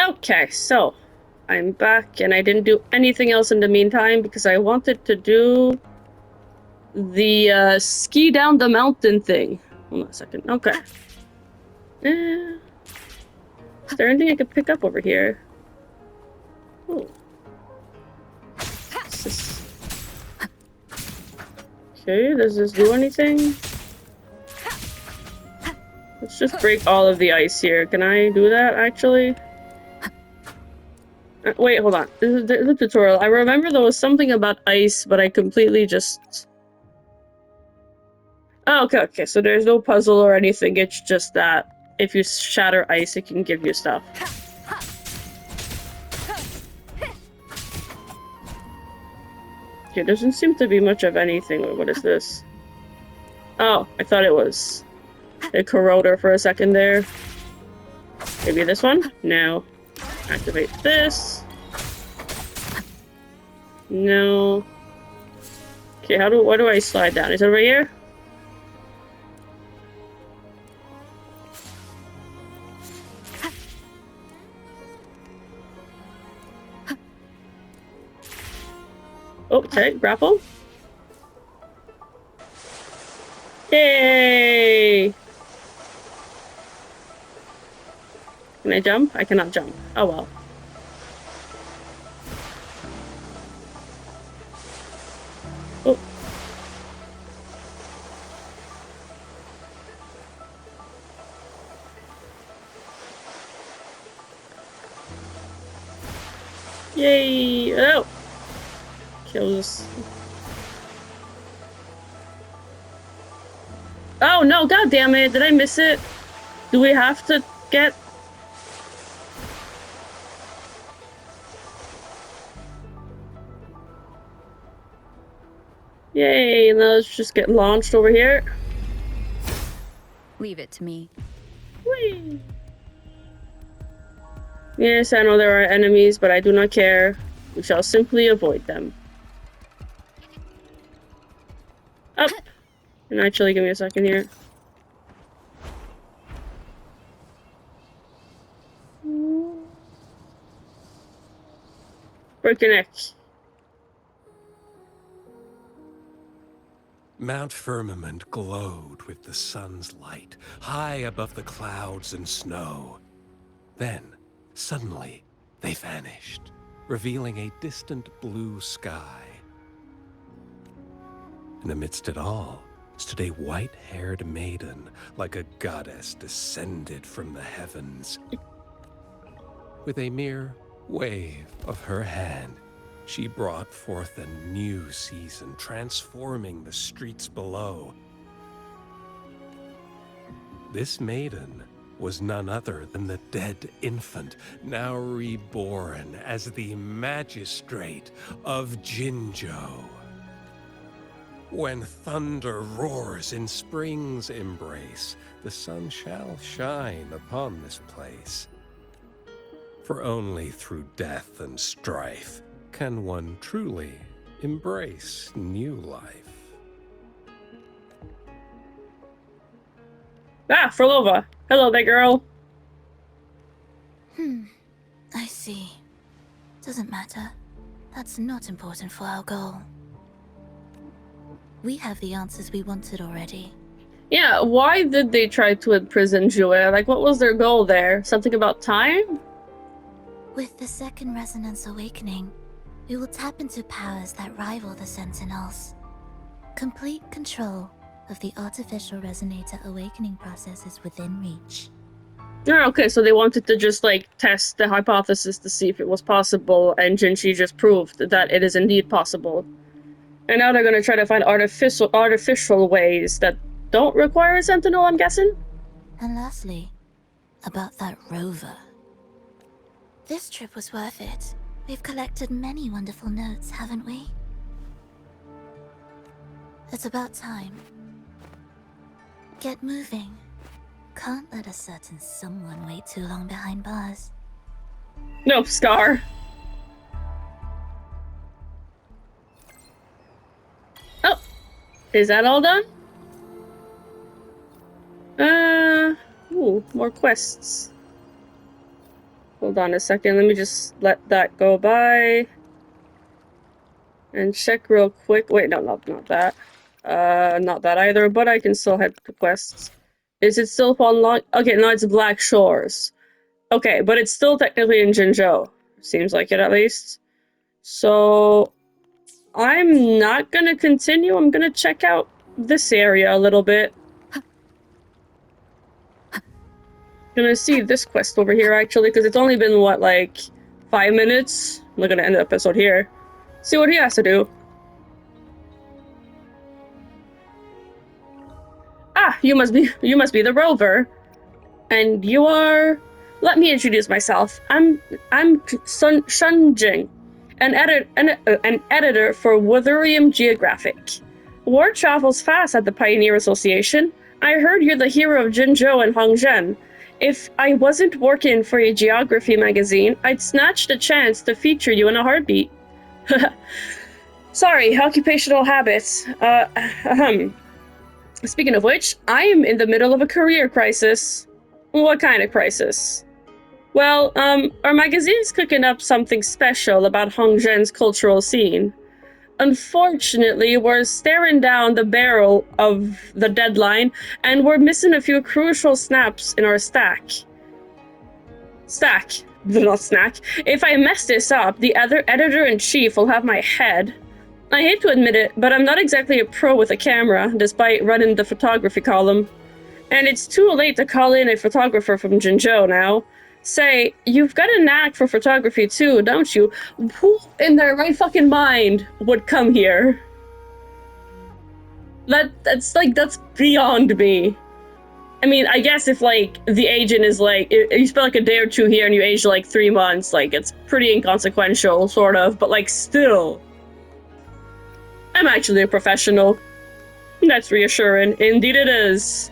Okay, so I'm back and I didn't do anything else in the meantime because I wanted to do the ski down the mountain thing. Hold on a second. Okay. Is there anything I could pick up over here? Oh. Okay, does this do anything? Let's just break all of the ice here. Can I do that, actually? Wait, hold on. This is the tutorial. I remember there was something about ice, but I completely just... Oh, okay. So there's no puzzle or anything. It's just that if you shatter ice, it can give you stuff. Okay, doesn't seem to be much of anything. Wait, what is this? Oh, I thought it was a corroder for a second there. Maybe this one? No. Activate this. No. Okay, where do I slide down? Is it over here? Oh, okay, grapple. Yay! Can I jump? I cannot jump. Oh well. Oh. Yay! Oh! Kills. Oh no, god damn it! Did I miss it? Do we have to get... Yay, now let's just get launched over here. Leave it to me. Whee! Yes, I know there are enemies, but I do not care. We shall simply avoid them. Up! And actually, give me a second here. Break your neck. Mount Firmament glowed with the sun's light, high above the clouds and snow. Then, suddenly, they vanished, revealing a distant blue sky. And amidst it all stood a white-haired maiden, like a goddess descended from the heavens. With a mere wave of her hand, she brought forth a new season, transforming the streets below. This maiden was none other than the dead infant, now reborn as the magistrate of Jinzhou. When thunder roars in spring's embrace, the sun shall shine upon this place. For only through death and strife can one truly embrace new life. Ah, Phrolova. Hello there, girl. I see. Doesn't matter. That's not important for our goal. We have the answers we wanted already. Yeah, why did they try to imprison Jue? Like, what was their goal there? Something about time? With the second resonance awakening, we will tap into powers that rival the Sentinels. Complete control of the artificial resonator awakening process is within reach. Oh, okay, so they wanted to just, like, test the hypothesis to see if it was possible, and Jinshi just proved that it is indeed possible. And now they're gonna try to find artificial ways that don't require a Sentinel, I'm guessing? And lastly, about that rover. This trip was worth it. We've collected many wonderful notes, haven't we? It's about time. Get moving. Can't let a certain someone wait too long behind bars. No, Scar. Oh, is that all done? Ooh, more quests. Hold on a second. Let me just let that go by. And check real quick. Wait, no, not that. Not that either, but I can still head to quests. Is it still unlocked? Okay, no, it's Black Shores. Okay, but it's still technically in Jinzhou. Seems like it, at least. So, I'm not gonna continue. I'm gonna check out this area a little bit. Gonna see this quest over here, actually, because it's only been, what, like, 5 minutes? I'm gonna end the episode here. See what he has to do. Ah, you must be the rover. And you are... Let me introduce myself. I'm Shun Jing, an editor for Wuthering Geographic. Word travels fast at the Pioneer Association. I heard you're the hero of Jinzhou and Hongzhen. If I wasn't working for a geography magazine, I'd snatch the chance to feature you in a heartbeat. Sorry, occupational habits. Speaking of which, I am in the middle of a career crisis. What kind of crisis? Well, our magazine's cooking up something special about Hongzhen's cultural scene. Unfortunately, we're staring down the barrel of the deadline, and we're missing a few crucial snaps in our stack. Not snack. If I mess this up, the other editor-in-chief will have my head. I hate to admit it, but I'm not exactly a pro with a camera, despite running the photography column. And it's too late to call in a photographer from Jinzhou now. Say, you've got a knack for photography too, don't you? Who in their right fucking mind would come here? That's beyond me. I mean, I guess if, like, the agent is, like, you spend, like, a day or two here and you age, like, 3 months, like, it's pretty inconsequential, sort of, but, like, still. I'm actually a professional. That's reassuring. Indeed it is.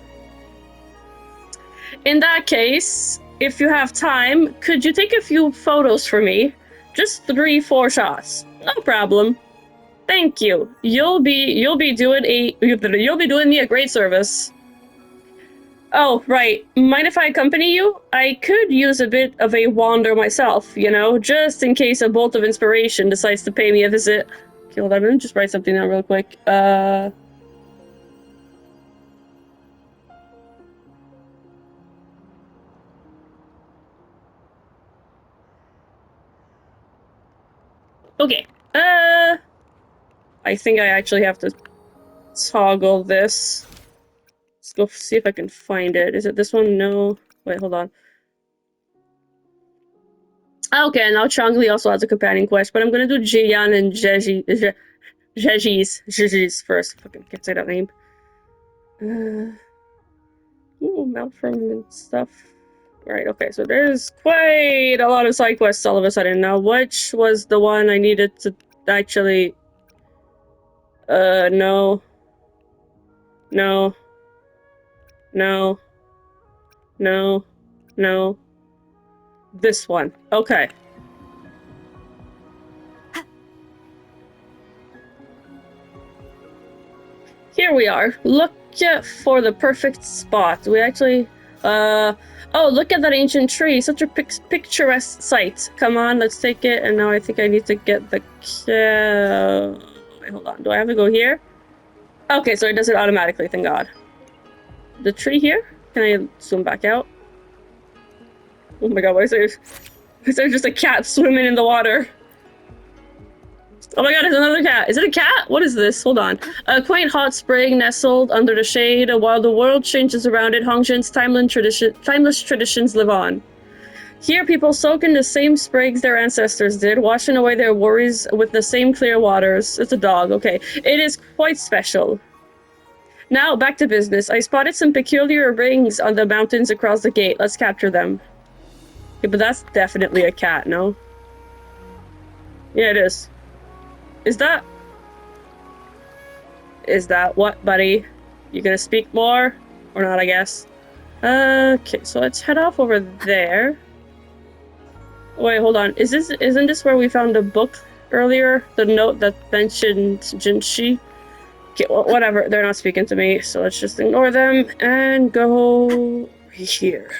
In that case, if you have time, could you take a few photos for me? Just 3-4 shots. No problem. Thank you. You'll be doing me a great service. Oh, right. Mind if I accompany you? I could use a bit of a wander myself, you know, just in case a bolt of inspiration decides to pay me a visit. Okay, hold on, let me just write something down real quick. Okay. I think I actually have to toggle this. Let's go see if I can find it. Is it this one? No. Wait, hold on. Okay, now Changli also has a companion quest, but I'm gonna do Jiyan and Jeji's first. Fucking can't say that name. Malformant stuff. Right, okay, so there's quite a lot of side quests all of a sudden. Now, which was the one I needed to actually... no. No. No. No. No. This one. Okay. Here we are. Look for the perfect spot. We actually... Oh, look at that ancient tree. Such a picturesque sight. Come on, let's take it. And now I think I need to get the... Wait, hold on. Do I have to go here? Okay, so it does it automatically, thank God. The tree here? Can I zoom back out? Oh my God, why is there just a cat swimming in the water? Oh my God, there's another cat. Is it a cat? What is this? Hold on. A quaint hot spring nestled under the shade. While the world changes around it, Hongzhen's timeless traditions live on. Here, people soak in the same sprigs their ancestors did, washing away their worries with the same clear waters. It's a dog, okay. It is quite special. Now, back to business. I spotted some peculiar rings on the mountains across the gate. Let's capture them. Okay, but that's definitely a cat, no? Yeah, it is. Is that what, buddy? You gonna speak more? Or not, I guess? Okay, so let's head off over there. Wait, hold on. Isn't this where we found the book earlier? The note that mentioned Jinshi? Okay, well, whatever. They're not speaking to me, so let's just ignore them and go here.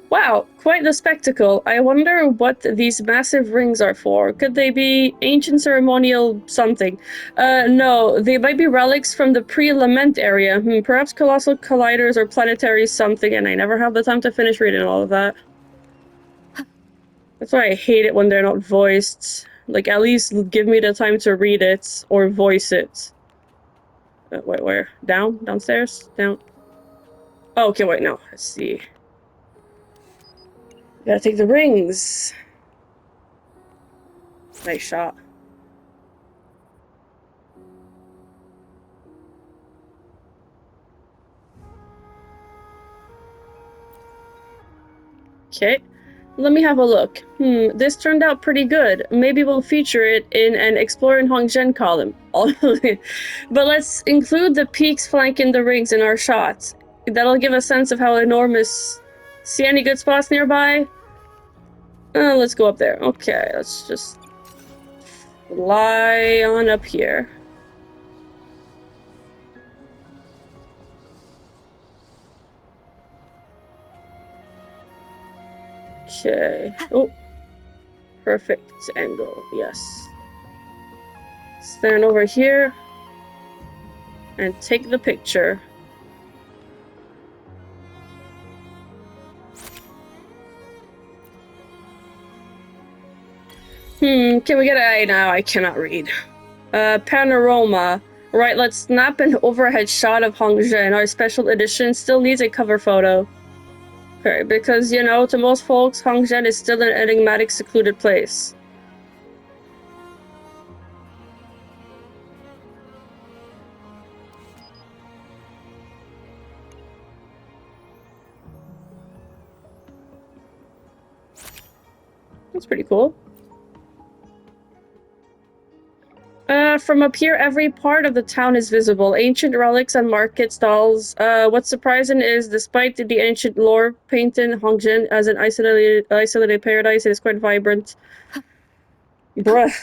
Wow, quite the spectacle. I wonder what these massive rings are for. Could they be ancient ceremonial something? No, they might be relics from the pre-lament area. Perhaps colossal colliders or planetary something, and I never have the time to finish reading all of that. That's why I hate it when they're not voiced. Like, at least give me the time to read it or voice it. Wait, where? Down? Downstairs? Down? Oh, okay, wait, no. Let's see. Gotta take the rings. Nice shot. Okay, let me have a look. This turned out pretty good. Maybe we'll feature it in an Exploring Hongzhen column. But let's include the peaks flanking the rings in our shots. That'll give a sense of how enormous... See any good spots nearby? Let's go up there. Okay, let's just fly on up here. Okay. Oh. Perfect angle, yes. Stand over here and take the picture. Can we get a... No, I cannot read. Panorama. Right, let's snap an overhead shot of Hongzhen. Our special edition still needs a cover photo. Okay, because, you know, to most folks, Hongzhen is still an enigmatic, secluded place. That's pretty cool. From up here, every part of the town is visible. Ancient relics and market stalls. What's surprising is, despite the ancient lore painting Hongzhen as an isolated paradise, it is quite vibrant. Bruh.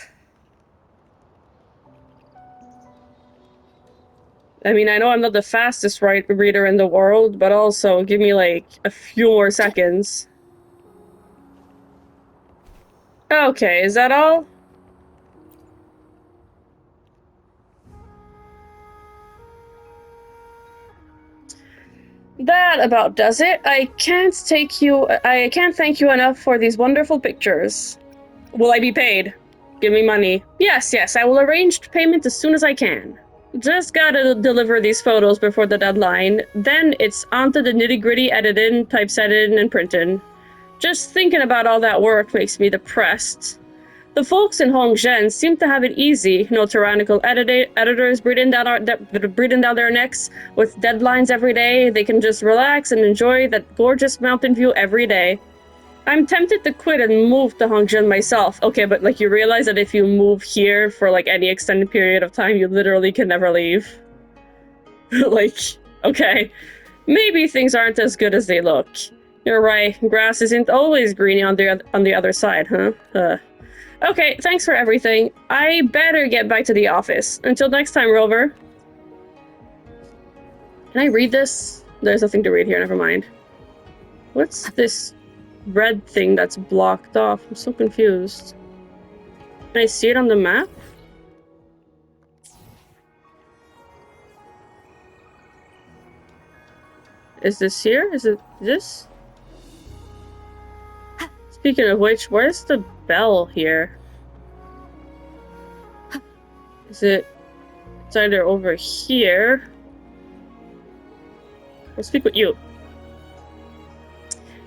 I mean, I know I'm not the fastest reader in the world, but also give me, like, a few more seconds. Okay, is that all? That about does it. I can't thank you enough for these wonderful pictures. Will I be paid? Give me money. Yes, I will arrange payment as soon as I can. Just gotta deliver these photos before the deadline. Then it's onto the nitty-gritty editing, typesetting, and printing. Just thinking about all that work makes me depressed. The folks in Hongzhen seem to have it easy. No tyrannical editors breathing down their necks with deadlines every day. They can just relax and enjoy that gorgeous mountain view every day. I'm tempted to quit and move to Hongzhen myself. Okay, but like you realize that if you move here for like any extended period of time, you literally can never leave. Like, okay, maybe things aren't as good as they look. You're right. Grass isn't always green on the other side, huh? Okay, thanks for everything. I better get back to the office. Until next time, Rover. Can I read this? There's nothing to read here, never mind. What's this red thing that's blocked off? I'm so confused. Can I see it on the map? Is this here? Is it this? Speaking of which, where's the bell here? Is it... It's either over here... I'll speak with you.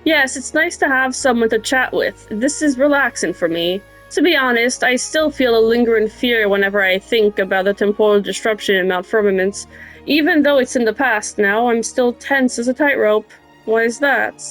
Yes, it's nice to have someone to chat with. This is relaxing for me. To be honest, I still feel a lingering fear whenever I think about the temporal disruption in Mount Firmament. Even though it's in the past now, I'm still tense as a tightrope. Why is that?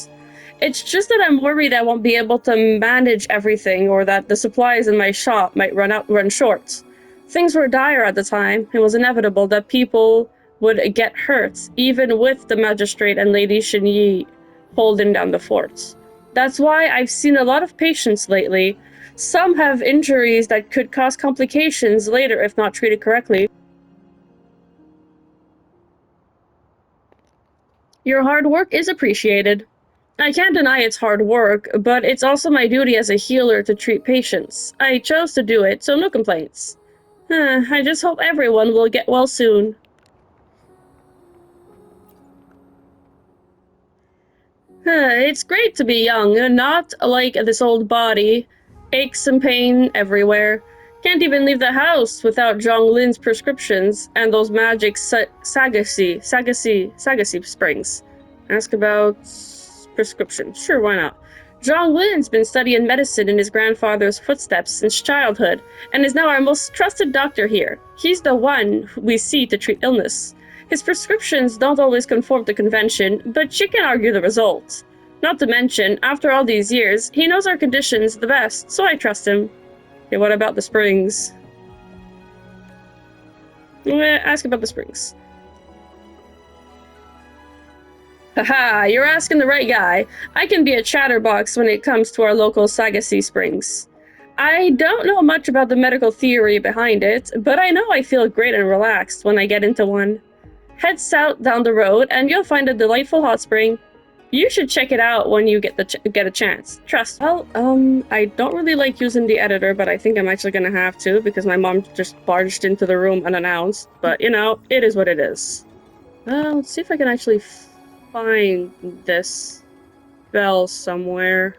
It's just that I'm worried I won't be able to manage everything, or that the supplies in my shop might run short. Things were dire at the time. It was inevitable that people would get hurt, even with the magistrate and Lady Shinyi holding down the fort. That's why I've seen a lot of patients lately. Some have injuries that could cause complications later if not treated correctly. Your hard work is appreciated. I can't deny it's hard work, but it's also my duty as a healer to treat patients. I chose to do it, so no complaints. I just hope everyone will get well soon. It's great to be young, not like this old body. Aches and pain everywhere. Can't even leave the house without Zhong Lin's prescriptions and those magic Sagacy springs. Ask about prescription. Sure, why not? Zhong Lin's been studying medicine in his grandfather's footsteps since childhood, and is now our most trusted doctor here. He's the one we see to treat illness. His prescriptions don't always conform to convention, but you can argue the results. Not to mention, after all these years, he knows our conditions the best, so I trust him. Okay, what about the springs? Ask about the springs. Haha, you're asking the right guy. I can be a chatterbox when it comes to our local Sagacy springs. I don't know much about the medical theory behind it, but I know I feel great and relaxed when I get into one. Head south down the road and you'll find a delightful hot spring. You should check it out when you get a chance. Trust. Well, I don't really like using the editor, but I think I'm actually gonna have to because my mom just barged into the room unannounced. But, you know, it is what it is. Let's see if I can actually find this bell somewhere.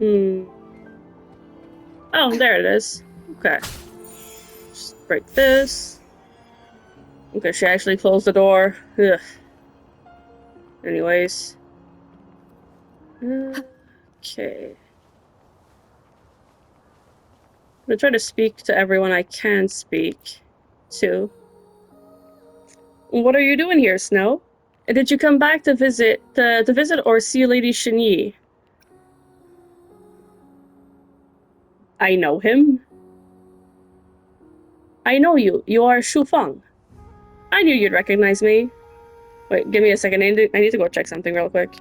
Oh, there it is. Okay. Just break this. Okay, she actually closed the door. Ugh. Anyways. Okay. I'm gonna try to speak to everyone I can speak to. What are you doing here, Snow? Did you come back to visit or see Lady Shinyi? I know him. I know you. You are Shu Feng. I knew you'd recognize me. Wait, give me a second. I need to go check something real quick.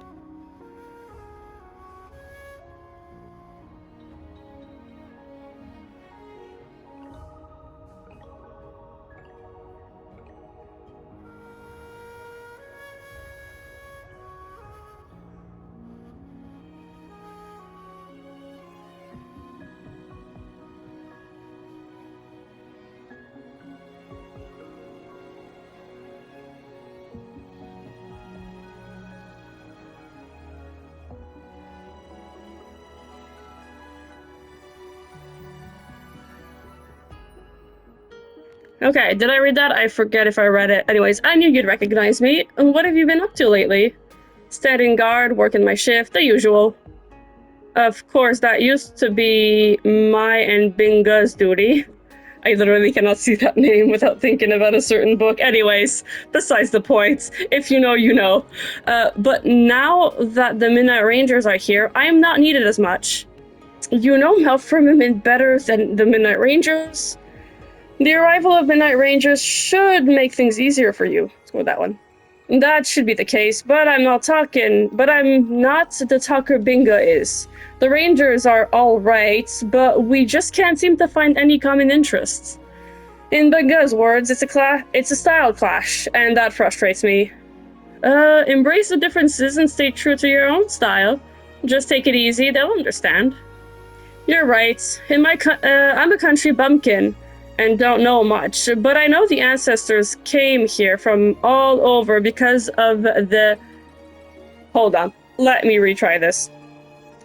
Okay, did I read that? I forget if I read it. Anyways, I knew you'd recognize me. What have you been up to lately? Standing guard, working my shift, the usual. Of course, that used to be my and Binga's duty. I literally cannot see that name without thinking about a certain book. Anyways, besides the point. If you know, you know. But now that the Midnight Rangers are here, I am not needed as much. You know Malfirmament better than the Midnight Rangers? The arrival of Midnight Rangers should make things easier for you. Let's go with that one. That should be the case, but I'm not the talker Binga is. The Rangers are alright, but we just can't seem to find any common interests. In Binga's words, it's a style clash, and that frustrates me. Embrace the differences and stay true to your own style. Just take it easy, they'll understand. You're right. I'm a country bumpkin and don't know much, but I know the ancestors came here from all over because of the... Hold on, let me retry this.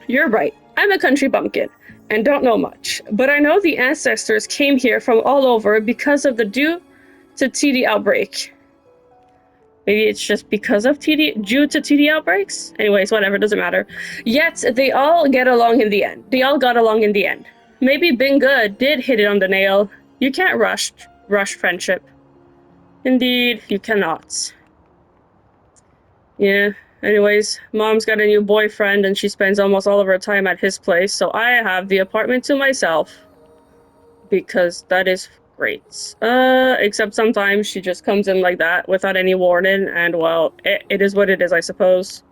You're right, I'm a country bumpkin and don't know much, but I know the ancestors came here from all over because of the due to TD outbreak. Maybe it's just because of due to TD outbreaks? Anyways, whatever, doesn't matter. Yet, they all got along in the end. Maybe Binga did hit it on the nail. You can't rush friendship. Indeed, you cannot. Yeah, anyways, Mom's got a new boyfriend and she spends almost all of her time at his place, so I have the apartment to myself. Because that is great. Except sometimes she just comes in like that without any warning, and well, it is what it is, I suppose.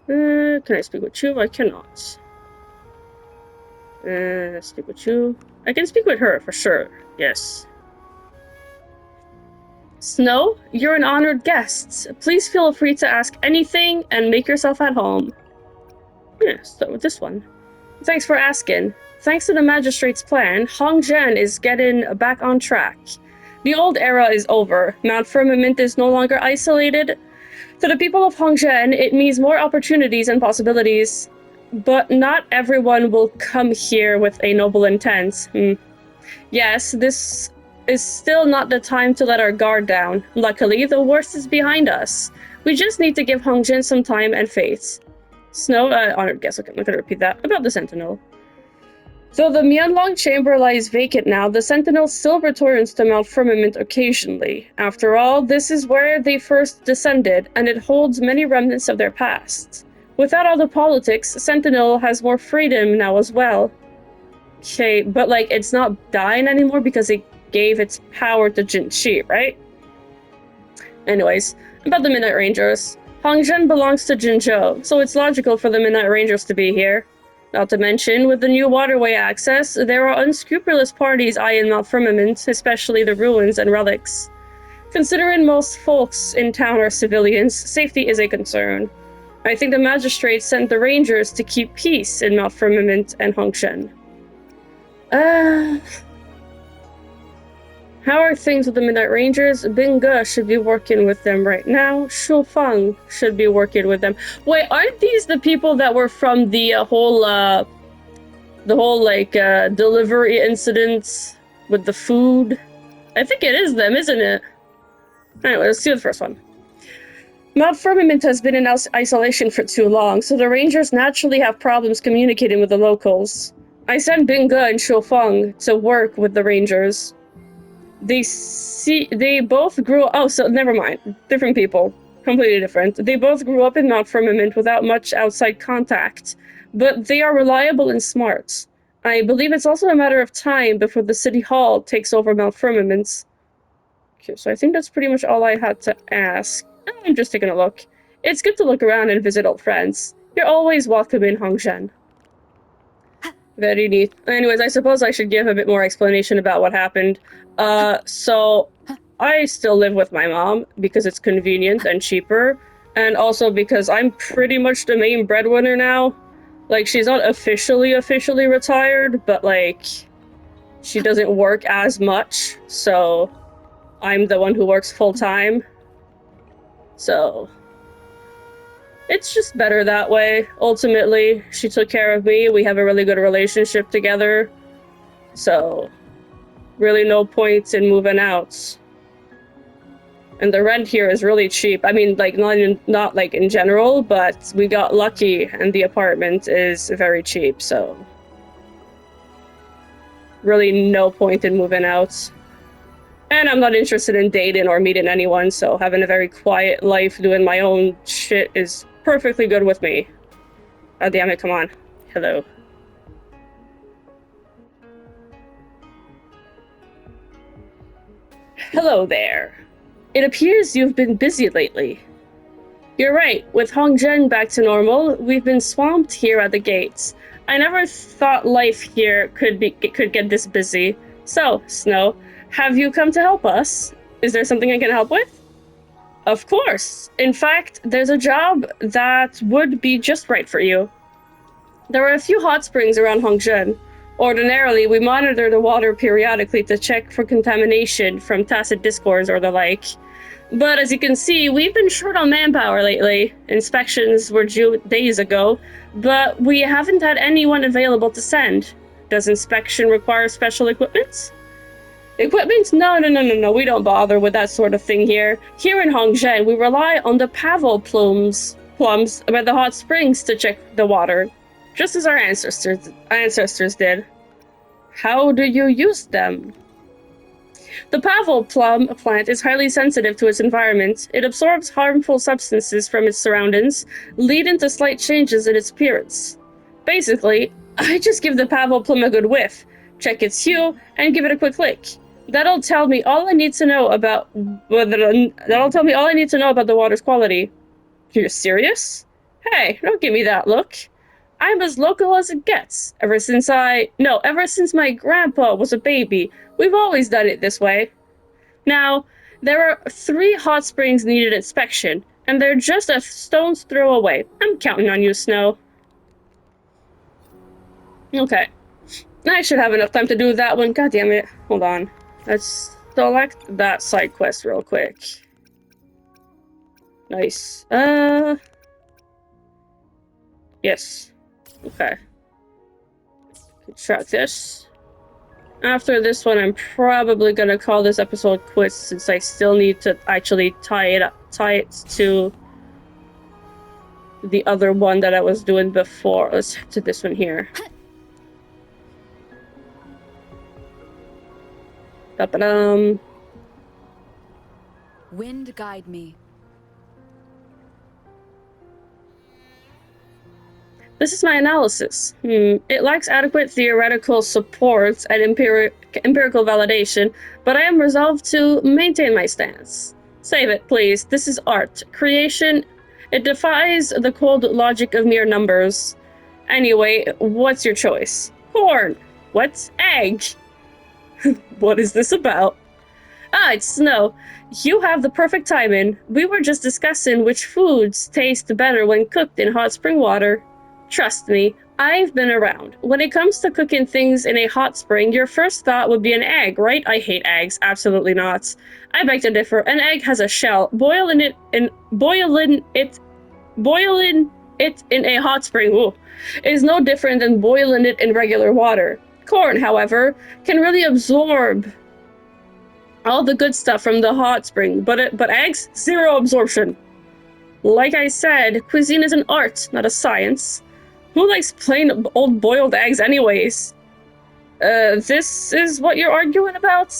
Can I speak with you? I cannot. Speak with you. I can speak with her, for sure. Yes. Snow, you're an honored guest. Please feel free to ask anything and make yourself at home. Yeah, start with this one. Thanks for asking. Thanks to the magistrate's plan, Hongzhen is getting back on track. The old era is over. Mount Firmament is no longer isolated. To the people of Hongzhen, it means more opportunities and possibilities. But not everyone will come here with a noble intent. Yes, this is still not the time to let our guard down. Luckily, the worst is behind us. We just need to give Hongzhen some time and faith. Snow, honored guest, okay, I'm not gonna repeat that. About the Sentinel. Though the Mianlong chamber lies vacant now, the Sentinel still returns to Mount Firmament occasionally. After all, this is where they first descended, and it holds many remnants of their past. Without all the politics, Sentinel has more freedom now as well. Okay, but like, it's not dying anymore because it gave its power to Jinchi, right? Anyways, about the Midnight Rangers. Hongzhen belongs to Jinzhou, so it's logical for the Midnight Rangers to be here. Not to mention, with the new waterway access, there are unscrupulous parties eyeing Mount Firmament, especially the ruins and relics. Considering most folks in town are civilians, safety is a concern. I think the magistrates sent the rangers to keep peace in Mount Firmament and Hongzhen. How are things with the Midnight Rangers? Binge should be working with them right now. Shufeng should be working with them. Wait, aren't these the people that were from the whole delivery incidents with the food? I think it is them, isn't it? Anyway, let's do the first one. Mount Firmament has been in isolation for too long, so the Rangers naturally have problems communicating with the locals. I sent Binge and Shufeng to work with the Rangers. They both grew up. Oh, so never mind. Different people. Completely different. They both grew up in Mount Firmament without much outside contact, but they are reliable and smart. I believe it's also a matter of time before the City Hall takes over Mount Firmament. Okay, so I think that's pretty much all I had to ask. I'm just taking a look. It's good to look around and visit old friends. You're always welcome in Hongzhen. Very neat. Anyways, I suppose I should give a bit more explanation about what happened. So I still live with my mom because it's convenient and cheaper, and also because I'm pretty much the main breadwinner now. Like, she's not officially retired, but like, she doesn't work as much, so I'm the one who works full-time. So it's just better that way. Ultimately, she took care of me. We have a really good relationship together. So, really no point in moving out. And the rent here is really cheap. I mean, like, not like in general, but we got lucky and the apartment is very cheap, so really no point in moving out. And I'm not interested in dating or meeting anyone, so having a very quiet life doing my own shit is perfectly good with me. Oh, damn it, come on. Hello. Hello there. It appears you've been busy lately. You're right, with Hongzhen back to normal, we've been swamped here at the gates. I never thought life here could get this busy. So, Snow, have you come to help us? Is there something I can help with? Of course. In fact, there's a job that would be just right for you. There are a few hot springs around Hongzhen. Ordinarily, we monitor the water periodically to check for contamination from tacit discords or the like. But as you can see, we've been short on manpower lately. Inspections were due days ago, but we haven't had anyone available to send. Does inspection require special equipment? Equipment? No, we don't bother with that sort of thing here. Here in Hongzhen, we rely on the Pavel plums by the hot springs to check the water, just as our ancestors did. How do you use them? The Pavel plum plant is highly sensitive to its environment. It absorbs harmful substances from its surroundings, leading to slight changes in its appearance. Basically, I just give the Pavel plum a good whiff, check its hue, and give it a quick lick. That'll tell me all I need to know about the water's quality. You're serious? Hey, don't give me that look. I'm as local as it gets. Ever since my grandpa was a baby, we've always done it this way. Now, There are 3 hot springs needed inspection, and they're just a stone's throw away. I'm counting on you, Snow. Okay. I should have enough time to do that one. God damn it. Hold on. Let's select that side quest real quick. Nice. Yes. Okay. Track this. After this one, I'm probably gonna call this episode quits since I still need to actually tie it to the other one that I was doing before. Let's head to this one here. Ba-ba-dum. Wind guide me. This is my analysis. It lacks adequate theoretical support and empirical validation, but I am resolved to maintain my stance. Save it, please. This is art. Creation. It defies the cold logic of mere numbers. Anyway, what's your choice? Corn. What? Egg. What is this about? Ah, it's Snow. You have the perfect timing. We were just discussing which foods taste better when cooked in hot spring water. Trust me, I've been around. When it comes to cooking things in a hot spring, your first thought would be an egg, right? I hate eggs. Absolutely not. I beg to differ. An egg has a shell. Boiling it in a hot spring is no different than boiling it in regular water. Corn, however, can really absorb all the good stuff from the hot spring, but eggs, zero absorption. Like I said, cuisine is an art, not a science. Who likes plain old boiled eggs anyways? This is what you're arguing about?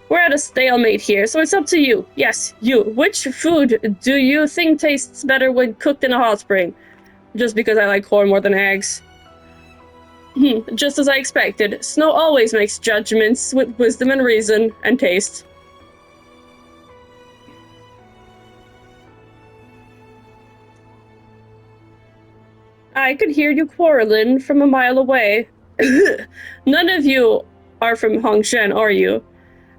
We're at a stalemate here, so it's up to you. Yes, you. Which food do you think tastes better when cooked in a hot spring? Just because I like corn more than eggs. Just as I expected, Snow always makes judgments with wisdom and reason and taste. I could hear you quarreling from a mile away. None of you are from Hongzhen, are you?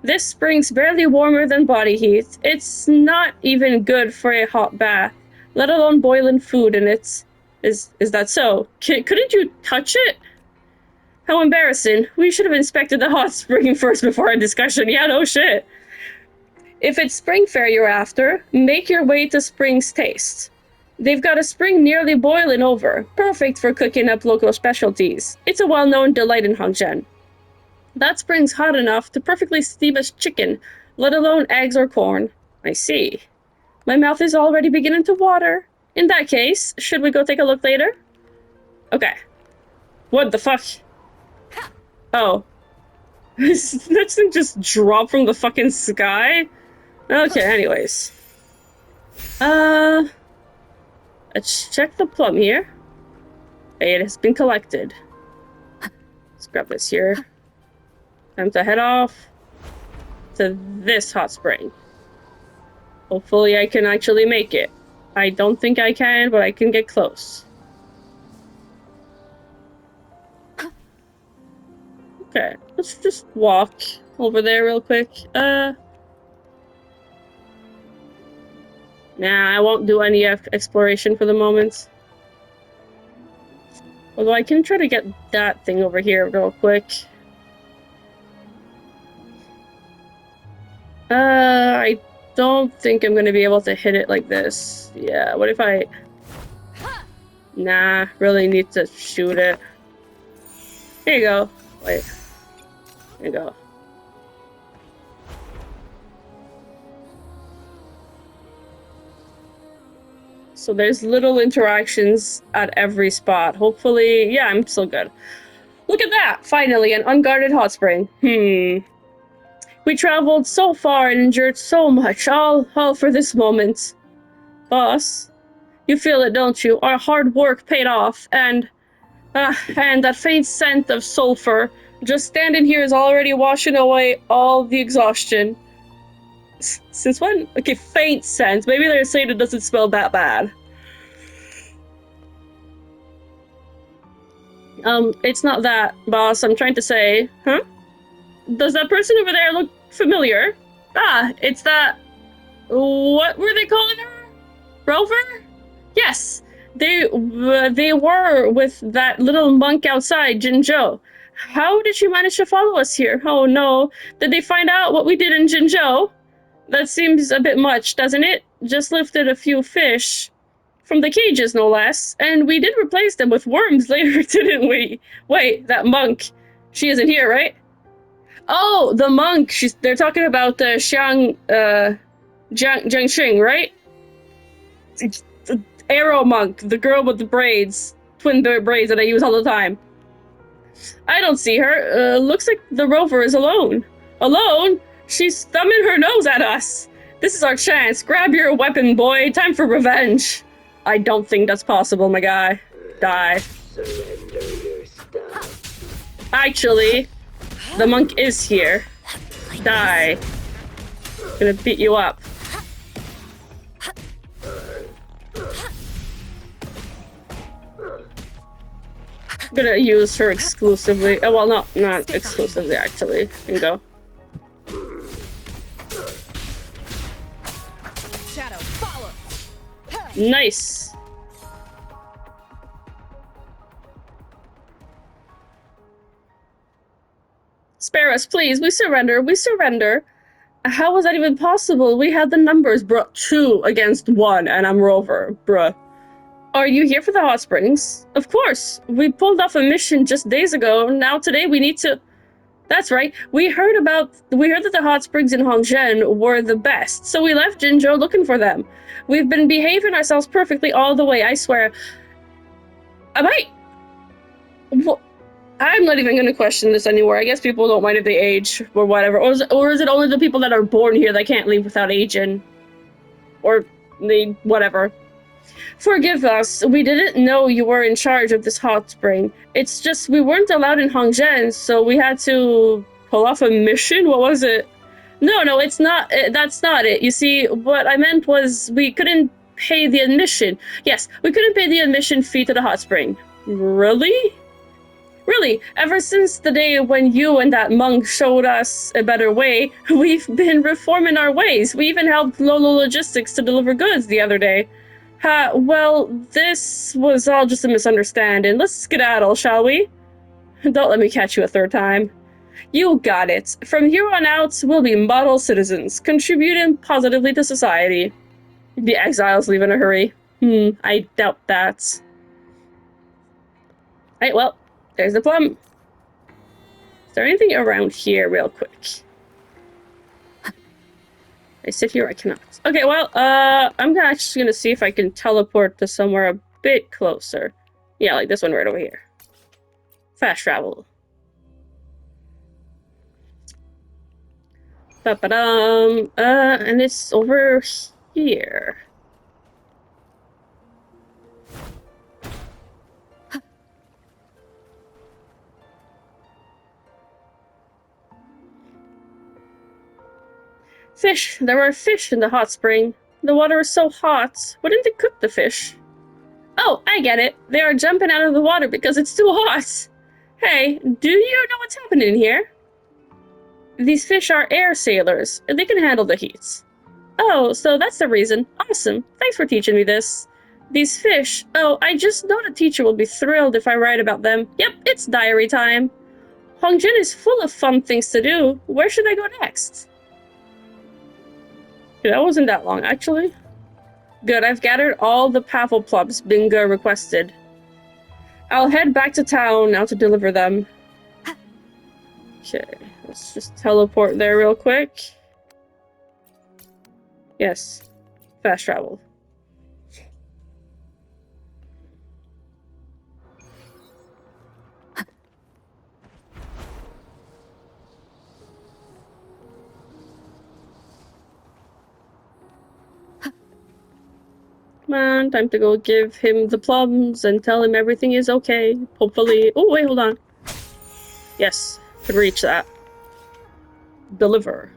This spring's barely warmer than body heat. It's not even good for a hot bath, let alone boiling food in it. Is that so? Couldn't you touch it? How embarrassing. We should have inspected the hot spring first before our discussion. Yeah, no shit. If it's spring fare you're after, make your way to Spring's Taste. They've got a spring nearly boiling over, perfect for cooking up local specialties. It's a well-known delight in Hongzhen. That spring's hot enough to perfectly steam a chicken, let alone eggs or corn. I see. My mouth is already beginning to water. In that case, should we go take a look later? Okay. What the fuck? Oh. That thing just dropped from the fucking sky? Okay, anyways. Let's check the plum here. It has been collected. Let's grab this here. Time to head off to this hot spring. Hopefully I can actually make it. I don't think I can, but I can get close. Okay, let's just walk over there real quick. Nah, I won't do any exploration for the moment. Although I can try to get that thing over here real quick. I don't think I'm gonna be able to hit it like this. Yeah, what if I... Nah, really need to shoot it. Here you go. Wait. There you go. So there's little interactions at every spot. Hopefully, yeah, I'm still good. Look at that! Finally, an unguarded hot spring. We traveled so far and endured so much, all for this moment. Boss, you feel it, don't you? Our hard work paid off, and that faint scent of sulfur just standing here is already washing away all the exhaustion. Since when? Okay, faint scent. Maybe they're saying it doesn't smell that bad. It's not that, boss. I'm trying to say, huh? Does that person over there look familiar? Ah, it's that... What were they calling her? Rover? Yes, they were with that little monk outside, Jinzhou. How did she manage to follow us here? Oh no, did they find out what we did in Jinzhou? That seems a bit much, doesn't it? Just lifted a few fish. From the cages, no less. And we did replace them with worms later, didn't we? Wait, that monk. She isn't here, right? Oh, the monk. They're talking about Jiang Xing, right? The arrow monk, the girl with the braids. Twin braids that I use all the time. I don't see her. Looks like the rover is alone. Alone? She's thumbing her nose at us. This is our chance. Grab your weapon, boy. Time for revenge. I don't think that's possible, my guy. Die. Surrender your stuff. Actually, the monk is here. Die. Gonna beat you up. Gonna use her exclusively. Oh, well, not exclusively, actually. And go. Shadow, follow. Nice. Spare us, please. We surrender. We surrender. How was that even possible? We had the numbers, bruh. 2 against 1, and I'm Rover, bruh. Are you here for the hot springs? Of course. We pulled off a mission just days ago. Now today we need to... That's right. We heard that the hot springs in Hongzhen were the best, so we left Jinzhou looking for them. We've been behaving ourselves perfectly all the way, I swear. I'm not even going to question this anymore. I guess people don't mind if they age or whatever. Or is it only the people that are born here that can't leave without aging? Or they... whatever. Forgive us, we didn't know you were in charge of this hot spring. It's just we weren't allowed in Hongzhen, so we had to pull off a mission? What was it? No, it's not. That's not it. You see, what I meant was we couldn't pay the admission. Yes, we couldn't pay the admission fee to the hot spring. Really? Really, ever since the day when you and that monk showed us a better way, we've been reforming our ways. We even helped Lolo Logistics to deliver goods the other day. Well, this was all just a misunderstanding. Let's skedaddle, shall we? Don't let me catch you a third time. You got it. From here on out, we'll be model citizens, contributing positively to society. The exiles leave in a hurry. I doubt that. Right, well, there's the plum. Is there anything around here real quick? I sit here, I cannot. Okay, well, I'm actually gonna see if I can teleport to somewhere a bit closer. Yeah, like this one right over here. Fast travel. Ba-ba-dum. And it's over here. Fish! There are fish in the hot spring. The water is so hot. Wouldn't they cook the fish? Oh, I get it. They are jumping out of the water because it's too hot. Hey, do you know what's happening here? These fish are air sailors. They can handle the heat. Oh, so that's the reason. Awesome. Thanks for teaching me this. These fish... Oh, I just know the teacher will be thrilled if I write about them. Yep, it's diary time. Hongzhen is full of fun things to do. Where should I go next? That wasn't that long, actually. Good, I've gathered all the Pavel plums Binga requested. I'll head back to town now to deliver them. Okay, let's just teleport there real quick. Yes, fast travel. Come on, time to go give him the plums and tell him everything is okay. Hopefully... Oh, wait, hold on. Yes, could reach that. Deliver.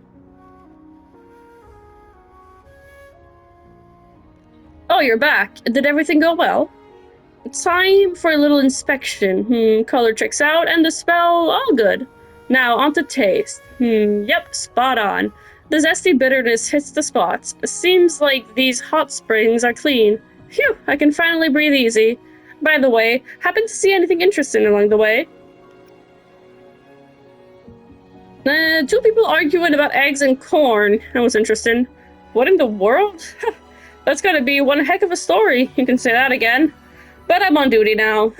Oh, you're back. Did everything go well? Time for a little inspection. Color checks out, and the spell all good. Now, on to taste. Yep, spot on. The zesty bitterness hits the spots. It seems like these hot springs are clean. Phew, I can finally breathe easy. By the way, happen to see anything interesting along the way? Two people arguing about eggs and corn. That was interesting. What in the world? That's gotta be one heck of a story. You can say that again. But I'm on duty now.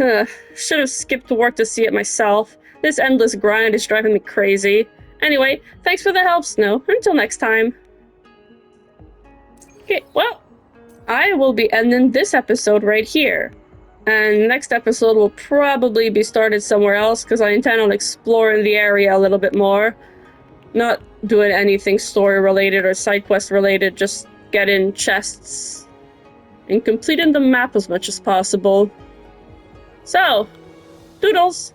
Should have skipped work to see it myself. This endless grind is driving me crazy. Anyway, thanks for the help, Snow. Until next time. Okay, well, I will be ending this episode right here. And next episode will probably be started somewhere else because I intend on exploring the area a little bit more. Not doing anything story related or side quest related, just getting chests and completing the map as much as possible. So, doodles!